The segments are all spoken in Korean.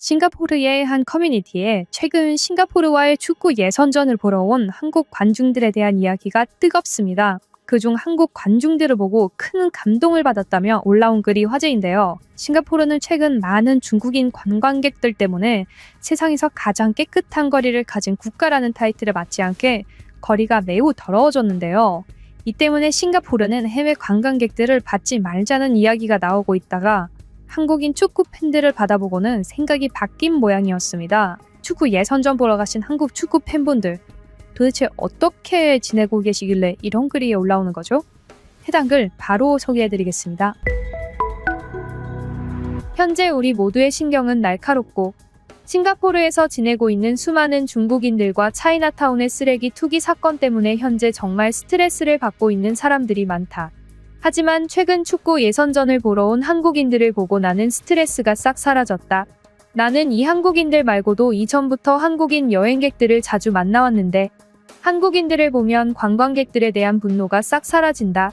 싱가포르의 한 커뮤니티에 최근 싱가포르와의 축구 예선전을 보러 온 한국 관중들에 대한 이야기가 뜨겁습니다. 그중 한국 관중들을 보고 큰 감동을 받았다며 올라온 글이 화제인데요. 싱가포르는 최근 많은 중국인 관광객들 때문에 세상에서 가장 깨끗한 거리를 가진 국가라는 타이틀에 맞지 않게 거리가 매우 더러워졌는데요. 이 때문에 싱가포르는 해외 관광객들을 받지 말자는 이야기가 나오고 있다가 한국인 축구 팬들을 받아보고는 생각이 바뀐 모양이었습니다. 축구 예선전 보러 가신 한국 축구 팬분들, 도대체 어떻게 지내고 계시길래 이런 글이 올라오는 거죠? 해당 글 바로 소개해드리겠습니다. 현재 우리 모두의 신경은 날카롭고 싱가포르에서 지내고 있는 수많은 중국인들과 차이나타운의 쓰레기 투기 사건 때문에 현재 정말 스트레스를 받고 있는 사람들이 많다. 하지만 최근 축구 예선전을 보러 온 한국인들을 보고 나는 스트레스가 싹 사라졌다. 나는 이 한국인들 말고도 이전부터 한국인 여행객들을 자주 만나왔는데 한국인들을 보면 관광객들에 대한 분노가 싹 사라진다.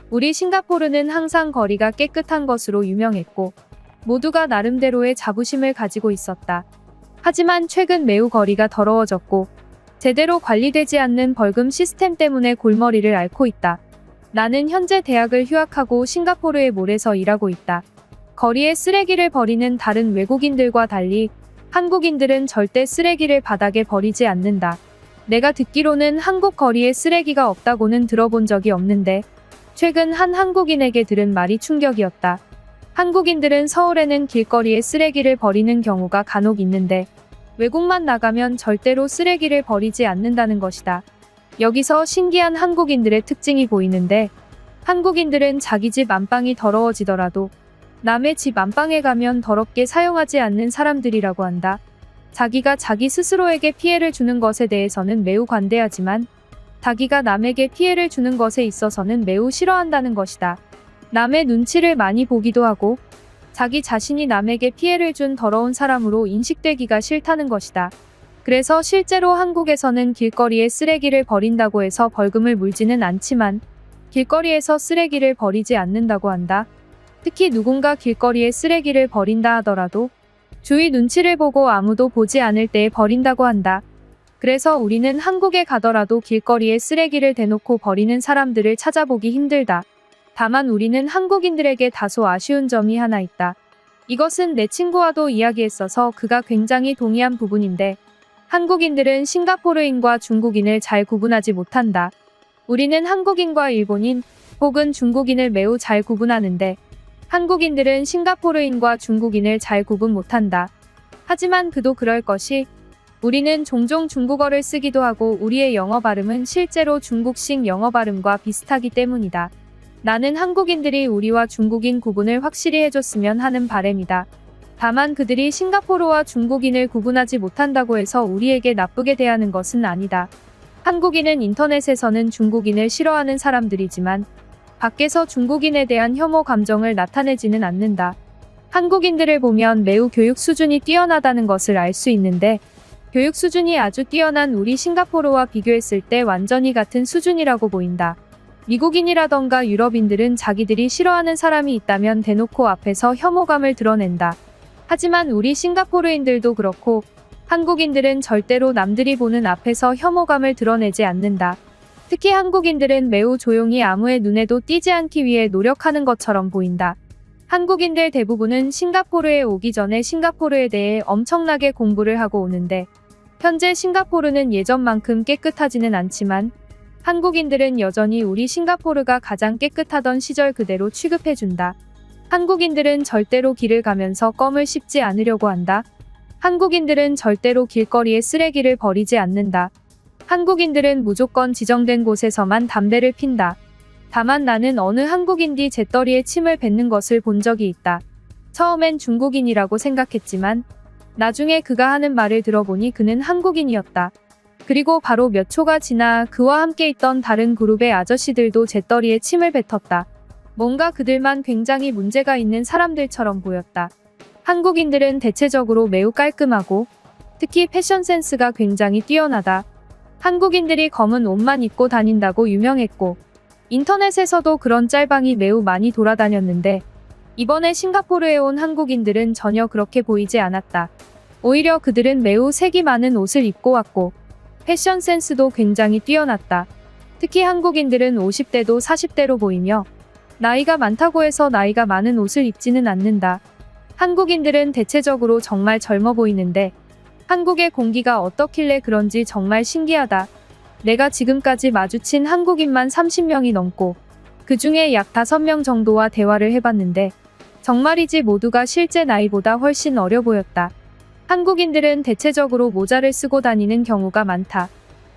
우리 싱가포르는 항상 거리가 깨끗한 것으로 유명했고 모두가 나름대로의 자부심을 가지고 있었다. 하지만 최근 매우 거리가 더러워졌고 제대로 관리되지 않는 벌금 시스템 때문에 골머리를 앓고 있다. 나는 현재 대학을 휴학하고 싱가포르의 몰에서 일하고 있다. 거리에 쓰레기를 버리는 다른 외국인들과 달리 한국인들은 절대 쓰레기를 바닥에 버리지 않는다. 내가 듣기로는 한국 거리에 쓰레기가 없다고는 들어본 적이 없는데 최근 한 한국인에게 들은 말이 충격이었다. 한국인들은 서울에는 길거리에 쓰레기를 버리는 경우가 간혹 있는데 외국만 나가면 절대로 쓰레기를 버리지 않는다는 것이다. 여기서 신기한 한국인들의 특징이 보이는데 한국인들은 자기 집 안방이 더러워지더라도 남의 집 안방에 가면 더럽게 사용하지 않는 사람들이라고 한다. 자기가 자기 스스로에게 피해를 주는 것에 대해서는 매우 관대하지만 자기가 남에게 피해를 주는 것에 있어서는 매우 싫어한다는 것이다. 남의 눈치를 많이 보기도 하고 자기 자신이 남에게 피해를 준 더러운 사람으로 인식되기가 싫다는 것이다. 그래서 실제로 한국에서는 길거리에 쓰레기를 버린다고 해서 벌금을 물지는 않지만 길거리에서 쓰레기를 버리지 않는다고 한다. 특히 누군가 길거리에 쓰레기를 버린다 하더라도 주위 눈치를 보고 아무도 보지 않을 때에 버린다고 한다. 그래서 우리는 한국에 가더라도 길거리에 쓰레기를 대놓고 버리는 사람들을 찾아보기 힘들다. 다만 우리는 한국인들에게 다소 아쉬운 점이 하나 있다. 이것은 내 친구와도 이야기했어서 그가 굉장히 동의한 부분인데 한국인들은 싱가포르인과 중국인을 잘 구분하지 못한다. 우리는 한국인과 일본인 혹은 중국인을 매우 잘 구분하는데 한국인들은 싱가포르인과 중국인을 잘 구분 못한다. 하지만 그도 그럴 것이 우리는 종종 중국어를 쓰기도 하고 우리의 영어 발음은 실제로 중국식 영어 발음과 비슷하기 때문이다. 나는 한국인들이 우리와 중국인 구분을 확실히 해줬으면 하는 바람이다. 다만 그들이 싱가포르와 중국인을 구분하지 못한다고 해서 우리에게 나쁘게 대하는 것은 아니다. 한국인은 인터넷에서는 중국인을 싫어하는 사람들이지만 밖에서 중국인에 대한 혐오 감정을 나타내지는 않는다. 한국인들을 보면 매우 교육 수준이 뛰어나다는 것을 알 수 있는데 교육 수준이 아주 뛰어난 우리 싱가포르와 비교했을 때 완전히 같은 수준이라고 보인다. 미국인이라던가 유럽인들은 자기들이 싫어하는 사람이 있다면 대놓고 앞에서 혐오감을 드러낸다. 하지만 우리 싱가포르인들도 그렇고 한국인들은 절대로 남들이 보는 앞에서 혐오감을 드러내지 않는다. 특히 한국인들은 매우 조용히 아무의 눈에도 띄지 않기 위해 노력하는 것처럼 보인다. 한국인들 대부분은 싱가포르에 오기 전에 싱가포르에 대해 엄청나게 공부를 하고 오는데 현재 싱가포르는 예전만큼 깨끗하지는 않지만 한국인들은 여전히 우리 싱가포르가 가장 깨끗하던 시절 그대로 취급해준다. 한국인들은 절대로 길을 가면서 껌을 씹지 않으려고 한다. 한국인들은 절대로 길거리에 쓰레기를 버리지 않는다. 한국인들은 무조건 지정된 곳에서만 담배를 핀다. 다만 나는 어느 한국인이 재떨이에 침을 뱉는 것을 본 적이 있다. 처음엔 중국인이라고 생각했지만 나중에 그가 하는 말을 들어보니 그는 한국인이었다. 그리고 바로 몇 초가 지나 그와 함께 있던 다른 그룹의 아저씨들도 재떨이에 침을 뱉었다. 뭔가 그들만 굉장히 문제가 있는 사람들처럼 보였다. 한국인들은 대체적으로 매우 깔끔하고 특히 패션 센스가 굉장히 뛰어나다. 한국인들이 검은 옷만 입고 다닌다고 유명했고 인터넷에서도 그런 짤방이 매우 많이 돌아다녔는데 이번에 싱가포르에 온 한국인들은 전혀 그렇게 보이지 않았다. 오히려 그들은 매우 색이 많은 옷을 입고 왔고 패션 센스도 굉장히 뛰어났다. 특히 한국인들은 50대도 40대로 보이며 나이가 많다고 해서 나이가 많은 옷을 입지는 않는다. 한국인들은 대체적으로 정말 젊어 보이는데 한국의 공기가 어떻길래 그런지 정말 신기하다. 내가 지금까지 마주친 한국인만 30명이 넘고 그 중에 약 5명 정도와 대화를 해봤는데 정말이지 모두가 실제 나이보다 훨씬 어려 보였다. 한국인들은 대체적으로 모자를 쓰고 다니는 경우가 많다.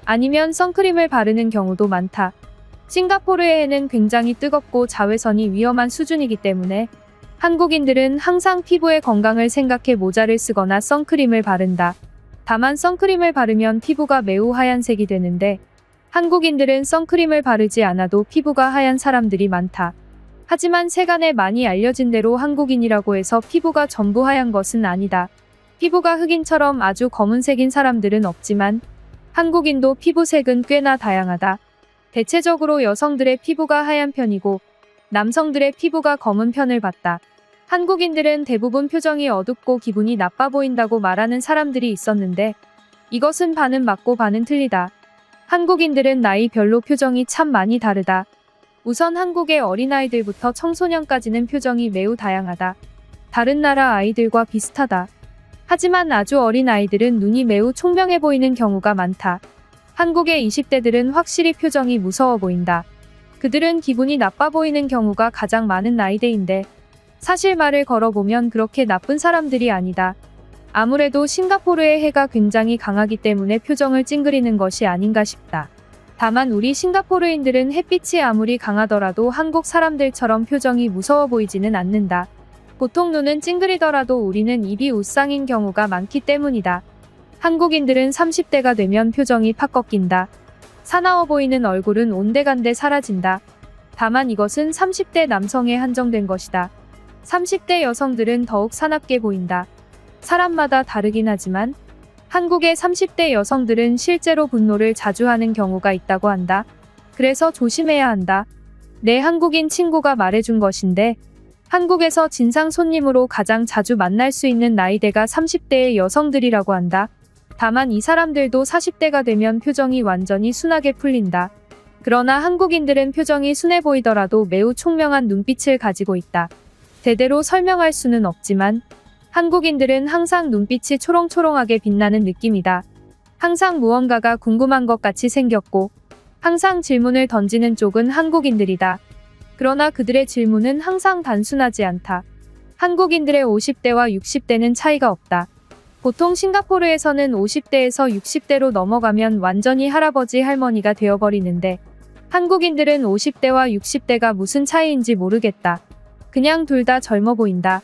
아니면 선크림을 바르는 경우도 많다. 싱가포르의 해는 굉장히 뜨겁고 자외선이 위험한 수준이기 때문에 한국인들은 항상 피부의 건강을 생각해 모자를 쓰거나 선크림을 바른다. 다만 선크림을 바르면 피부가 매우 하얀색이 되는데 한국인들은 선크림을 바르지 않아도 피부가 하얀 사람들이 많다. 하지만 세간에 많이 알려진 대로 한국인이라고 해서 피부가 전부 하얀 것은 아니다. 피부가 흑인처럼 아주 검은색인 사람들은 없지만 한국인도 피부색은 꽤나 다양하다. 대체적으로 여성들의 피부가 하얀 편이고 남성들의 피부가 검은 편을 봤다. 한국인들은 대부분 표정이 어둡고 기분이 나빠 보인다고 말하는 사람들이 있었는데 이것은 반은 맞고 반은 틀리다. 한국인들은 나이별로 표정이 참 많이 다르다. 우선 한국의 어린아이들부터 청소년까지는 표정이 매우 다양하다. 다른 나라 아이들과 비슷하다. 하지만 아주 어린 아이들은 눈이 매우 총명해 보이는 경우가 많다. 한국의 20대들은 확실히 표정이 무서워 보인다. 그들은 기분이 나빠 보이는 경우가 가장 많은 나이대인데 사실 말을 걸어보면 그렇게 나쁜 사람들이 아니다. 아무래도 싱가포르의 해가 굉장히 강하기 때문에 표정을 찡그리는 것이 아닌가 싶다. 다만 우리 싱가포르인들은 햇빛이 아무리 강하더라도 한국 사람들처럼 표정이 무서워 보이지는 않는다. 보통 눈은 찡그리더라도 우리는 입이 웃상인 경우가 많기 때문이다. 한국인들은 30대가 되면 표정이 팍 꺾인다. 사나워 보이는 얼굴은 온데간데 사라진다. 다만 이것은 30대 남성에 한정된 것이다. 30대 여성들은 더욱 사납게 보인다. 사람마다 다르긴 하지만 한국의 30대 여성들은 실제로 분노를 자주 하는 경우가 있다고 한다. 그래서 조심해야 한다. 내 한국인 친구가 말해준 것인데 한국에서 진상 손님으로 가장 자주 만날 수 있는 나이대가 30대의 여성들이라고 한다. 다만 이 사람들도 40대가 되면 표정이 완전히 순하게 풀린다. 그러나 한국인들은 표정이 순해 보이더라도 매우 총명한 눈빛을 가지고 있다. 제대로 설명할 수는 없지만 한국인들은 항상 눈빛이 초롱초롱하게 빛나는 느낌이다. 항상 무언가가 궁금한 것 같이 생겼고 항상 질문을 던지는 쪽은 한국인들이다. 그러나 그들의 질문은 항상 단순하지 않다. 한국인들의 50대와 60대는 차이가 없다. 보통 싱가포르에서는 50대에서 60대로 넘어가면 완전히 할아버지 할머니가 되어버리는데 한국인들은 50대와 60대가 무슨 차이인지 모르겠다. 그냥 둘 다 젊어 보인다.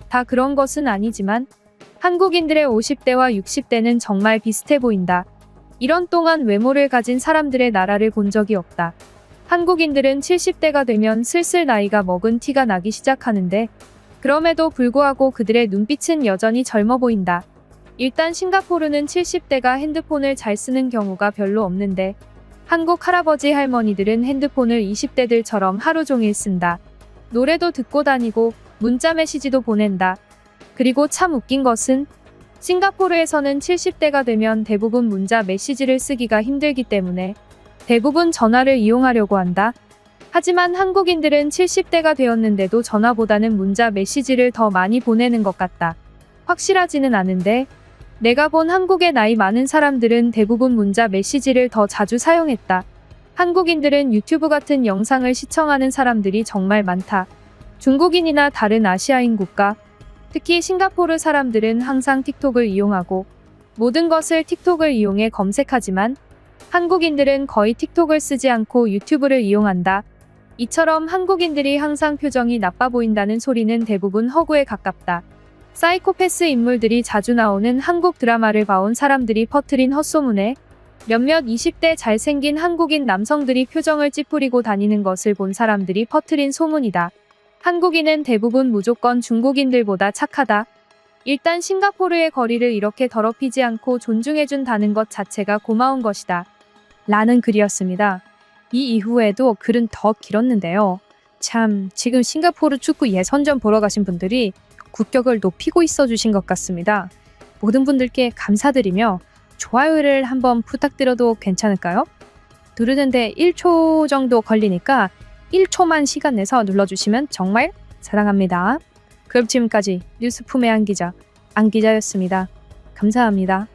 다 그런 것은 아니지만 한국인들의 50대와 60대는 정말 비슷해 보인다. 이런 동안 외모를 가진 사람들의 나라를 본 적이 없다. 한국인들은 70대가 되면 슬슬 나이가 먹은 티가 나기 시작하는데 그럼에도 불구하고 그들의 눈빛은 여전히 젊어 보인다. 일단 싱가포르는 70대가 핸드폰을 잘 쓰는 경우가 별로 없는데 한국 할아버지 할머니들은 핸드폰을 20대들처럼 하루 종일 쓴다. 노래도 듣고 다니고 문자 메시지도 보낸다. 그리고 참 웃긴 것은 싱가포르에서는 70대가 되면 대부분 문자 메시지를 쓰기가 힘들기 때문에 대부분 전화를 이용하려고 한다. 하지만 한국인들은 70대가 되었는데도 전화보다는 문자 메시지를 더 많이 보내는 것 같다. 확실하지는 않은데 내가 본 한국의 나이 많은 사람들은 대부분 문자 메시지를 더 자주 사용했다. 한국인들은 유튜브 같은 영상을 시청하는 사람들이 정말 많다. 중국인이나 다른 아시아인 국가, 특히 싱가포르 사람들은 항상 틱톡을 이용하고 모든 것을 틱톡을 이용해 검색하지만 한국인들은 거의 틱톡을 쓰지 않고 유튜브를 이용한다. 이처럼 한국인들이 항상 표정이 나빠 보인다는 소리는 대부분 허구에 가깝다. 사이코패스 인물들이 자주 나오는 한국 드라마를 봐온 사람들이 퍼뜨린 헛소문에 몇몇 20대 잘생긴 한국인 남성들이 표정을 찌푸리고 다니는 것을 본 사람들이 퍼뜨린 소문이다. 한국인은 대부분 무조건 중국인들보다 착하다. 일단 싱가포르의 거리를 이렇게 더럽히지 않고 존중해준다는 것 자체가 고마운 것이다. 라는 글이었습니다. 이 이후에도 글은 더 길었는데요. 참, 지금 싱가포르 축구 예선전 보러 가신 분들이 국격을 높이고 있어 주신 것 같습니다. 모든 분들께 감사드리며 좋아요를 한번 부탁드려도 괜찮을까요? 누르는데 1초 정도 걸리니까 1초만 시간 내서 눌러주시면 정말 사랑합니다. 그럼 지금까지 뉴스품의 안 기자였습니다. 감사합니다.